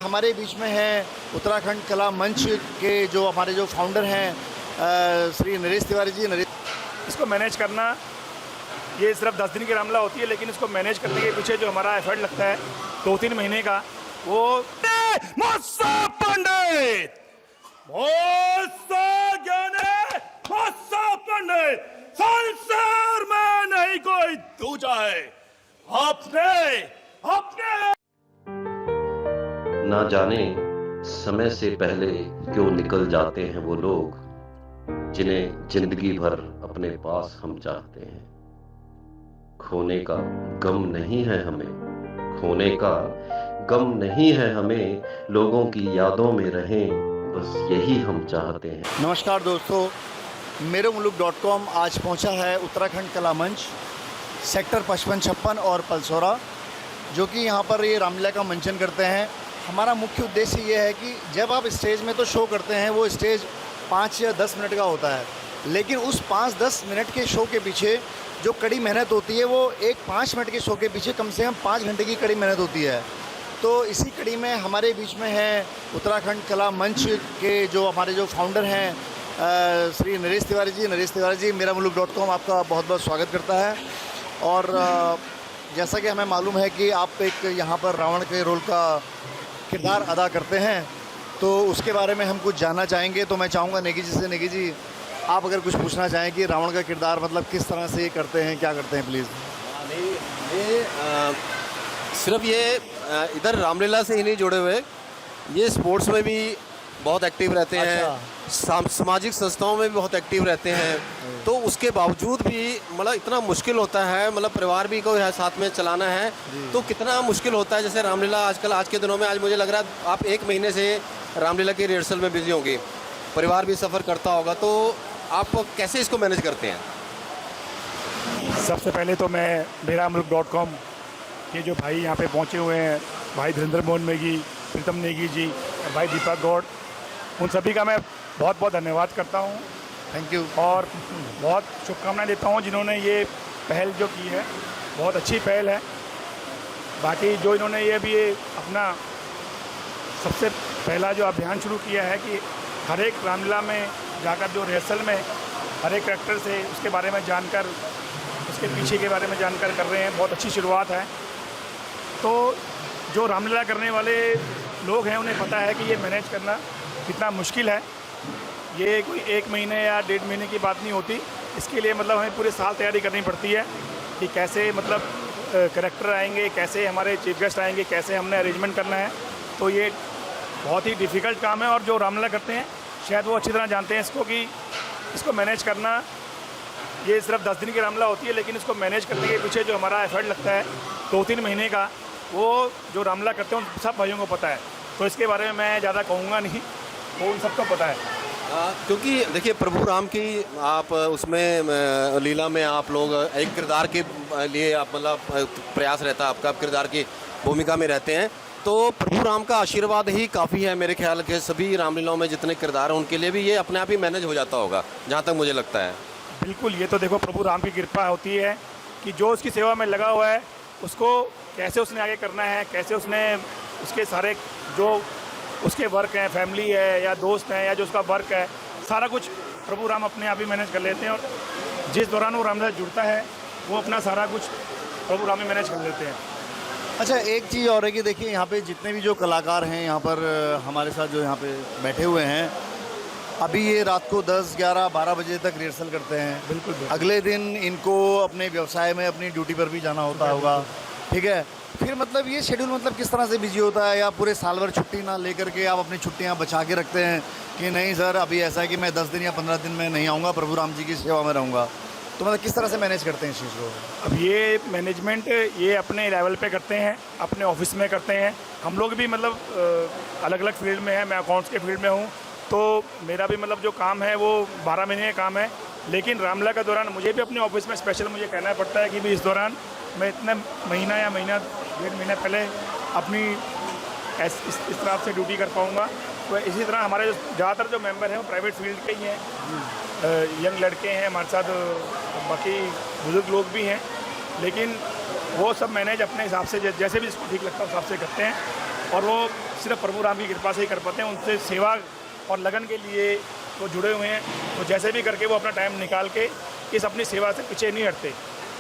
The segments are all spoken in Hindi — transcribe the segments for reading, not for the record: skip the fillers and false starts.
हमारे बीच में है उत्तराखंड कला मंच के जो हमारे जो फाउंडर हैं श्री नरेश तिवारी जी। इसको मैनेज करना ये सिर्फ 10 दिन की मामला होती है, लेकिन इसको मैनेज करने के पीछे जो हमारा एफर्ट लगता है 2-3 महीने का, वो मत्स्य पंडित संसार में नहीं कोई दूजा है। अपने ना जाने समय से पहले क्यों निकल जाते हैं वो लोग जिन्हें जिंदगी भर अपने पास हम चाहते हैं। खोने का गम नहीं है हमें, खोने का गम नहीं है हमें, लोगों की यादों में रहें बस यही हम चाहते हैं। नमस्कार दोस्तों, मेरे मुल्क.com आज पहुंचा है उत्तराखंड कला मंच सेक्टर 55-56 और पलसौरा, जो कि यहाँ पर ये रामलीला का मंचन करते हैं। हमारा मुख्य उद्देश्य ये है कि जब आप स्टेज में तो शो करते हैं, वो स्टेज 5 या 10 मिनट का होता है, लेकिन उस 5-10 मिनट के शो के पीछे जो कड़ी मेहनत होती है, वो एक 5 मिनट के शो के पीछे कम से कम 5 घंटे की कड़ी मेहनत होती है। तो इसी कड़ी में हमारे बीच में है उत्तराखंड कला मंच के जो हमारे जो फाउंडर हैं श्री नरेश तिवारी जी। नरेश तिवारी जी, मेरा मुल्क.com आपका बहुत बहुत स्वागत करता है। और जैसा कि हमें मालूम है कि आप एक यहाँ पर रावण के रोल का किरदार अदा करते हैं, तो उसके बारे में हम कुछ जानना चाहेंगे। तो मैं चाहूँगा नेगी जी से, नेगी जी आप अगर कुछ पूछना चाहें कि रावण का किरदार मतलब किस तरह से ये करते हैं, क्या करते हैं, प्लीज़। नहीं, ये सिर्फ ये इधर रामलीला से ही नहीं जुड़े हुए, ये स्पोर्ट्स में भी बहुत एक्टिव रहते हैं, सामाजिक संस्थाओं में भी बहुत एक्टिव रहते हैं। तो उसके बावजूद भी मतलब इतना मुश्किल होता है, मतलब परिवार भी को है साथ में चलाना है, तो कितना मुश्किल होता है। जैसे रामलीला आजकल आज के दिनों में, आज मुझे लग रहा है आप 1 महीने से रामलीला की रिहर्सल में बिजी होंगे, परिवार भी सफ़र करता होगा, तो आप कैसे इसको मैनेज करते हैं? सबसे पहले तो मैं मेरा मुल्क.com के जो भाई यहाँ पे पहुँचे हुए हैं, भाई धीरेन्द्र मोहन नेगी, प्रीतम नेगी जी, भाई दीपक गौड़, उन सभी का मैं बहुत बहुत धन्यवाद करता हूँ। Thank you. और बहुत शुभकामनाएं देता हूँ जिन्होंने ये पहल जो की है, बहुत अच्छी पहल है। बाकी जो इन्होंने ये भी अपना सबसे पहला जो अभियान शुरू किया है कि हर एक रामलीला में जाकर जो रिहर्सल में हर एक करेक्टर से उसके बारे में जानकर, उसके पीछे के बारे में जानकर कर रहे हैं, बहुत अच्छी शुरुआत है। तो जो रामलीला करने वाले लोग हैं उन्हें पता है कि ये मैनेज करना कितना मुश्किल है। ये कोई 1 महीने या 1.5 महीने की बात नहीं होती। इसके लिए मतलब हमें पूरे साल तैयारी करनी पड़ती है कि कैसे मतलब करेक्टर आएंगे, कैसे हमारे चीफ गेस्ट आएंगे, कैसे हमने अरेंजमेंट करना है। तो ये बहुत ही डिफ़िकल्ट काम है, और जो रामलीला करते हैं शायद वो अच्छी तरह जानते हैं इसको, कि इसको मैनेज करना ये सिर्फ 10 दिन की रामलीला होती है, लेकिन इसको मैनेज करने के पीछे जो हमारा एफर्ट लगता है 2-3 महीने का, वो जो रामलीला करते हैं उन सब भाइयों को पता है। तो इसके बारे में मैं ज़्यादा कहूँगा नहीं, वो उन सबको पता है। क्योंकि देखिए प्रभु राम की आप उसमें लीला में आप लोग एक किरदार के लिए आप मतलब प्रयास रहता है आपका, आप किरदार की भूमिका में रहते हैं, तो प्रभु राम का आशीर्वाद ही काफ़ी है मेरे ख्याल के। सभी रामलीलाओं में जितने किरदार हैं उनके लिए भी ये अपने आप ही मैनेज हो जाता होगा, जहाँ तक मुझे लगता है। बिल्कुल, ये तो देखो प्रभु राम की कृपा होती है कि जो उसकी सेवा में लगा हुआ है उसको कैसे उसने आगे करना है, कैसे उसने उसके सारे जो उसके वर्क हैं, फैमिली है या दोस्त हैं या जो उसका वर्क है, सारा कुछ प्रभु राम अपने आप ही मैनेज कर लेते हैं। और जिस दौरान वो रामलीला जुड़ता है वो अपना सारा कुछ प्रभु राम ही मैनेज कर लेते हैं। अच्छा, एक चीज़ और है कि देखिए यहाँ पे जितने भी जो कलाकार हैं यहाँ पर हमारे साथ जो यहाँ पे बैठे हुए हैं, अभी ये रात को 10, 11, 12 बजे तक रिहर्सल करते हैं। बिल्कुल। अगले दिन इनको अपने व्यवसाय में अपनी ड्यूटी पर भी जाना होता होगा, ठीक है। फिर मतलब ये शेड्यूल मतलब किस तरह से बिजी होता है, या पूरे साल भर छुट्टी ना लेकर के आप अपनी छुट्टियां बचा के रखते हैं कि नहीं सर अभी ऐसा है कि मैं 10 दिन या 15 दिन में नहीं आऊँगा, प्रभु राम जी की सेवा में रहूँगा, तो मतलब किस तरह से मैनेज करते हैं इस चीज़ को? अब ये मैनेजमेंट ये अपने लेवल पे करते हैं, अपने ऑफिस में करते हैं। हम लोग भी मतलब अलग अलग फील्ड में हैं, मैं अकाउंट्स के फील्ड में हूँ, तो मेरा भी मतलब जो काम है वो 12 महीने का काम है। लेकिन रामलीला के दौरान मुझे भी अपने ऑफिस में स्पेशल मुझे कहना पड़ता है कि भी इस दौरान मैं इतने महीना या महीना 1.5 महीना पहले अपनी इस तरह से ड्यूटी कर पाऊँगा। तो इसी तरह हमारे जो ज़्यादातर जो मेंबर हैं वो प्राइवेट फील्ड के ही हैं, यंग लड़के हैं हमारे साथ, बाकी बुजुर्ग लोग भी हैं, लेकिन वो सब मैनेज अपने हिसाब से जैसे भी इसको ठीक लगता है उस हिसाब से करते हैं। और वो सिर्फ प्रभु राम की कृपा से ही कर पाते हैं। उनसे सेवा और लगन के लिए वो जुड़े हुए हैं, तो जैसे भी करके वो अपना टाइम निकाल के इस अपनी सेवा से पीछे नहीं हटते,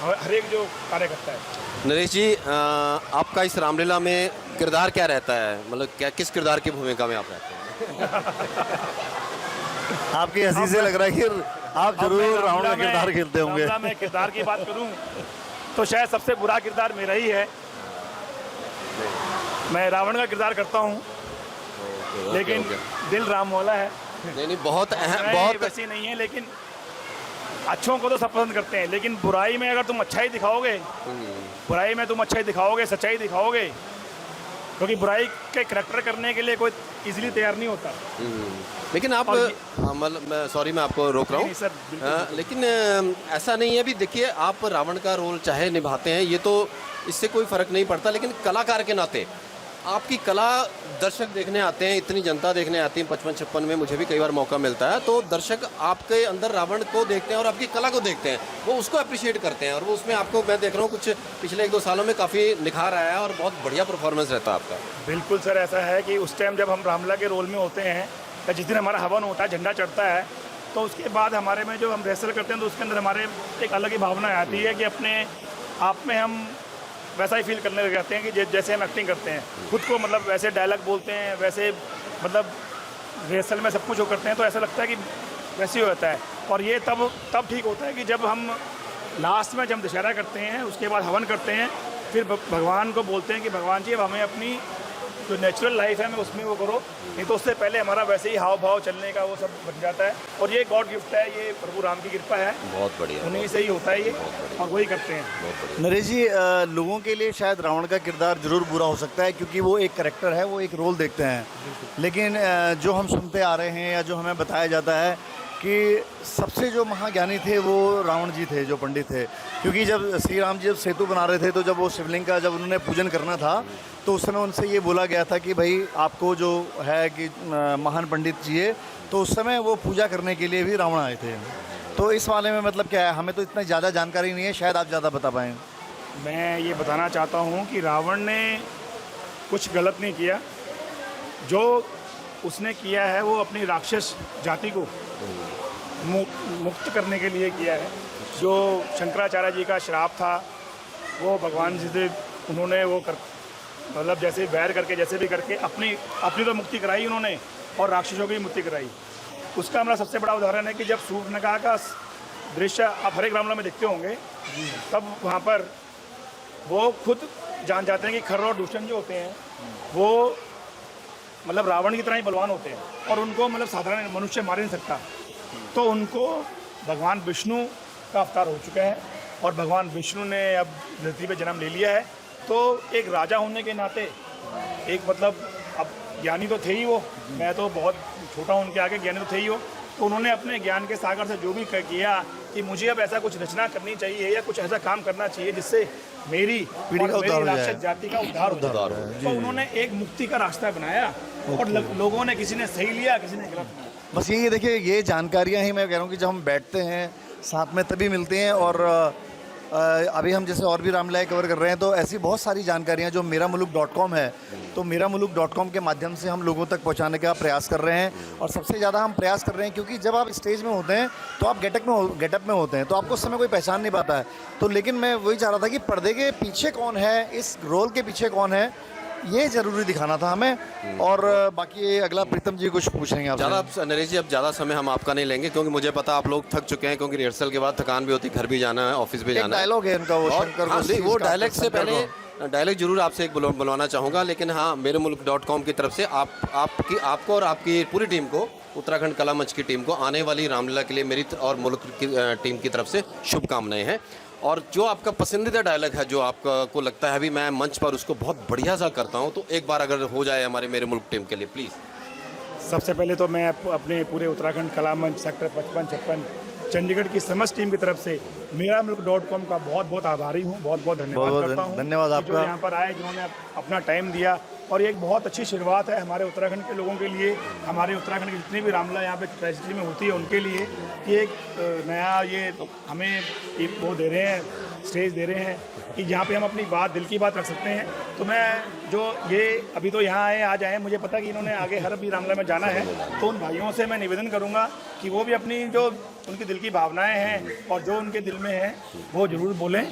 हर एक जो कार्य करता है। नरेश जी, आपका इस रामलीला में किरदार क्या रहता है, मतलब क्या किस किरदार की भूमिका में आप रहते हैं? आपकी हंसी से लग रहा है कि आप अब मैं जरूर रावण का रामलीला में- किरदार खेलते होंगे। रामलीला में किरदार की बात करूं तो शायद सबसे बुरा किरदार मेरा ही है। मैं रावण का किरदार करता हूं, लेकिन दिल राम वाला है। नहीं नहीं, बहुत मैं बहुत वैसी नहीं है, लेकिन अच्छों को तो सब पसंद करते हैं, लेकिन बुराई में अगर तुम अच्छाई दिखाओगे, बुराई में तुम अच्छाई दिखाओगे, सच्चाई दिखाओगे, क्योंकि बुराई के करैक्टर करने के लिए कोई इजीली तैयार नहीं होता। लेकिन आप और मतलब सॉरी मैं आपको रोक रहा नहीं, सर, बिल्कुल। हूँ, लेकिन ऐसा नहीं है। अभी देखिए, आप रावण का रोल चाहे निभाते हैं, ये तो इससे कोई फर्क नहीं पड़ता, लेकिन कलाकार के नाते आपकी कला दर्शक देखने आते हैं, इतनी जनता देखने आती है 55-56 में, मुझे भी कई बार मौका मिलता है, तो दर्शक आपके अंदर रावण को देखते हैं और आपकी कला को देखते हैं, वो उसको अप्रिशिएट करते हैं, और वो उसमें आपको मैं देख रहा हूँ कुछ पिछले 1-2 सालों में काफ़ी निखार आया है और बहुत बढ़िया परफॉर्मेंस रहता है आपका। बिल्कुल सर, ऐसा है कि उस टाइम जब हम रामलीला के रोल में होते हैं, या जिस दिन हमारा हवन होता है, झंडा चढ़ता है, तो उसके बाद हमारे में जो हम रेसल करते हैं, तो उसके अंदर हमारे एक अलग ही भावना आती है कि अपने आप में हम वैसा ही फील करने लग जाते हैं कि जैसे हम एक्टिंग करते हैं खुद को, मतलब वैसे डायलॉग बोलते हैं, वैसे मतलब रेसल में सब कुछ वो करते हैं, तो ऐसा लगता है कि वैसे ही होता है। और ये तब ठीक होता है कि जब हम लास्ट में जब दशहरा करते हैं, उसके बाद हवन करते हैं, फिर भगवान को बोलते हैं कि भगवान जी अब हमें अपनी जो नेचुरल लाइफ है, हमें उसमें वो करो, नहीं तो उससे पहले हमारा वैसे ही हाव भाव चलने का वो सब बन जाता है। और ये गॉड गिफ्ट है, ये प्रभु राम की कृपा है, बहुत बढ़िया, उन्हीं से ही होता है ये, और वही करते हैं। बहुत बढ़िया। नरेश जी, लोगों के लिए शायद रावण का किरदार जरूर बुरा हो सकता है, क्योंकि वो एक करेक्टर है, वो एक रोल देखते हैं, लेकिन जो हम सुनते आ रहे हैं या जो हमें बताया जाता है कि सबसे जो महाज्ञानी थे वो रावण जी थे, जो पंडित थे, क्योंकि जब श्री राम जी जब सेतु बना रहे थे, तो जब वो शिवलिंग का जब उन्होंने पूजन करना था, तो उस समय उनसे ये बोला गया था कि भाई आपको जो है कि महान पंडित चाहिए, तो उस समय वो पूजा करने के लिए भी रावण आए थे। तो इस वाले में मतलब क्या है, हमें तो इतना ज़्यादा जानकारी नहीं है, शायद आप ज़्यादा बता पाएँ। मैं ये बताना चाहता हूँ कि रावण ने कुछ गलत नहीं किया, जो उसने किया है वो अपनी राक्षस जाति को मुक्त करने के लिए किया है। जो शंकराचार्य जी का श्राप था, वो भगवान जी से उन्होंने वो मतलब जैसे वैर करके, जैसे भी करके अपनी तो मुक्ति कराई उन्होंने, और राक्षसों की मुक्ति कराई। उसका हमारा सबसे बड़ा उदाहरण है कि जब सूर्पनखा का दृश्य आप हर एक रामलीला में देखते होंगे, तब वहाँ पर वो खुद जान जाते हैं कि खर और दुष्यंत जो होते हैं वो मतलब रावण की तरह ही बलवान होते हैं, और उनको मतलब साधारण मनुष्य मार नहीं सकता। तो उनको भगवान विष्णु का अवतार हो चुका है, और भगवान विष्णु ने अब धरती पे जन्म ले लिया है। तो एक राजा होने के नाते, एक मतलब अब ज्ञानी तो थे ही वो, मैं तो बहुत छोटा हूँ उनके आगे, ज्ञानी तो थे ही वो, तो उन्होंने अपने ज्ञान के सागर से जो भी किया कि मुझे अब ऐसा कुछ रचना करनी चाहिए या कुछ ऐसा काम करना चाहिए जिससे मेरी पीढ़ी का उद्धार हो जाए, राक्षस जाति का उद्धार हो जाए। तो उन्होंने एक मुक्ति का रास्ता बनाया, और लोगों ने, किसी ने सही लिया, किसी ने गलत लिया। बस ये देखिए, ये जानकारियाँ ही मैं कह रहा हूँ कि जब हम बैठते हैं साथ में तभी मिलती हैं। और अभी हम जैसे और भी रामलीलाएं कवर कर रहे हैं, तो ऐसी बहुत सारी जानकारियाँ जो मेरामुल्क.com है, तो मेरामुल्क.com के माध्यम से हम लोगों तक पहुँचाने का प्रयास कर रहे हैं। और सबसे ज़्यादा हम प्रयास कर रहे हैं क्योंकि जब आप स्टेज में होते हैं तो आप गेटअप में होते हैं, तो आपको उस समय कोई पहचान नहीं पाता है। तो लेकिन मैं वही चाह रहा था कि पर्दे के पीछे कौन है, इस रोल के पीछे कौन है, ये ज़रूरी दिखाना था हमें। और बाकी अगला प्रीतम जी कुछ पूछेंगे आप ज़्यादा। नरेश जी, अब ज़्यादा समय हम आपका नहीं लेंगे, क्योंकि मुझे पता आप लोग थक चुके हैं, क्योंकि रिहर्सल के बाद थकान भी होती है, घर भी जाना है, ऑफिस भी जाना है। डायलॉग है उनका, वो शंकर हाँ, नहीं, वो डायलॉग से शंकर पहले डायलॉग जरूर आपसे एक बुलवाना चाहूँगा, लेकिन हाँ, मेरेमुल्क.com की तरफ से आपको और आपकी पूरी टीम को, उत्तराखंड कला मंच की टीम को आने वाली रामलीला के लिए मेरी और मुल्क की टीम की तरफ से शुभकामनाएं हैं। और जो आपका पसंदीदा डायलॉग है, जो आपको लगता है अभी मैं मंच पर उसको बहुत बढ़िया सा करता हूँ, तो एक बार अगर हो जाए हमारे मेरे मुल्क टीम के लिए प्लीज़। सबसे पहले तो मैं अपने पूरे उत्तराखंड कला मंच सेक्टर 55-56 चंडीगढ़ की समस्त टीम की तरफ से मेरामुल्क.com का बहुत बहुत आभारी हूँ, बहुत बहुत धन्यवाद करता हूँ। धन्यवाद जो आपका। यहाँ पर आए, जिन्होंने अपना टाइम दिया, और ये एक बहुत अच्छी शुरुआत है हमारे उत्तराखंड के लोगों के लिए, हमारे उत्तराखंड की जितनी भी रामलीला यहाँ पे ट्रेजिडी में होती है उनके लिए, कि एक नया ये हमें एक वो दे रहे हैं, स्टेज दे रहे हैं, कि जहाँ पे हम अपनी बात, दिल की बात रख सकते हैं। तो मैं जो ये अभी तो यहाँ आए, आज आए, मुझे पता कि इन्होंने आगे हर भी रामलीला में जाना है, तो उन भाइयों से मैं निवेदन करूँगा कि वो भी अपनी जो उनकी दिल की भावनाएं हैं और जो उनके दिल में है वो ज़रूर बोलें,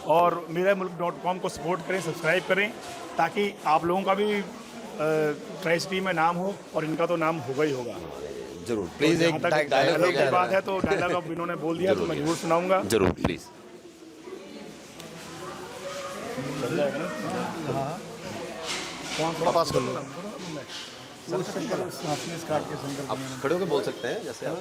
और मेरामुल्क.com को सपोर्ट करें, सब्सक्राइब करें, ताकि आप लोगों का भी ट्राई में नाम हो, और इनका तो नाम होगा ही होगा। जरूर प्लीज एक डायलॉग की बात है तो डायलॉग अब इन्होंने बोल दिया तो मैं जरूर सुनाऊंगा। जरूर प्लीज। थोड़ा पास कर लो। आप खड़े होकर बोल सकते हैं जैसे आप।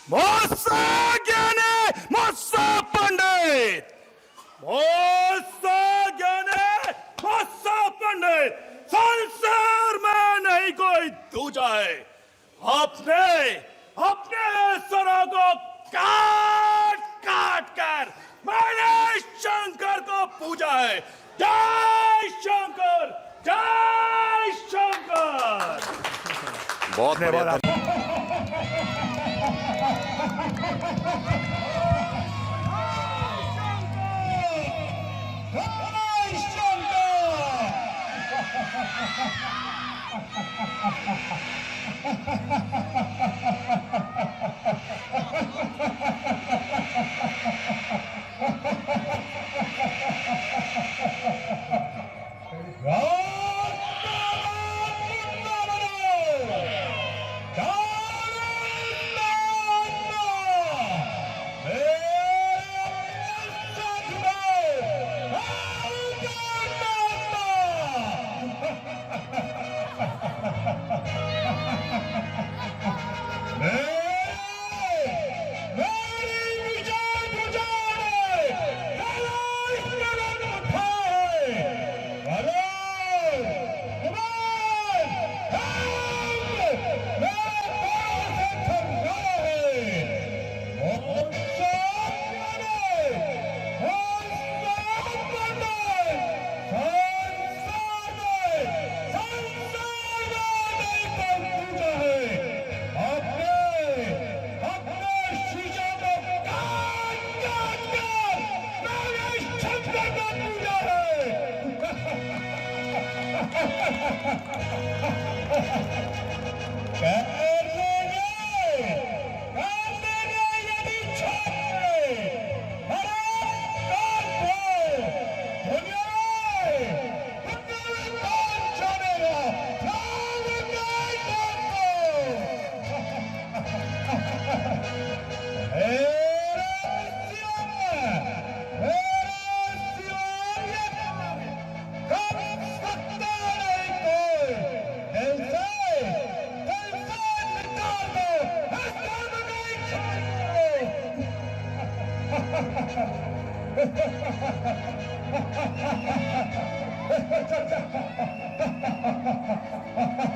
मोसा ज्ञानी मोसा पंडित, मोसा ज्ञानी मोसा पंडित, संसार में नहीं कोई दूजा है। अपने अपने स्वरों को काट काट कर मैंने शंकर को पूजा है। जय शंकर, जय शंकर। बहुत धन्यवाद। Ha ha ha ha!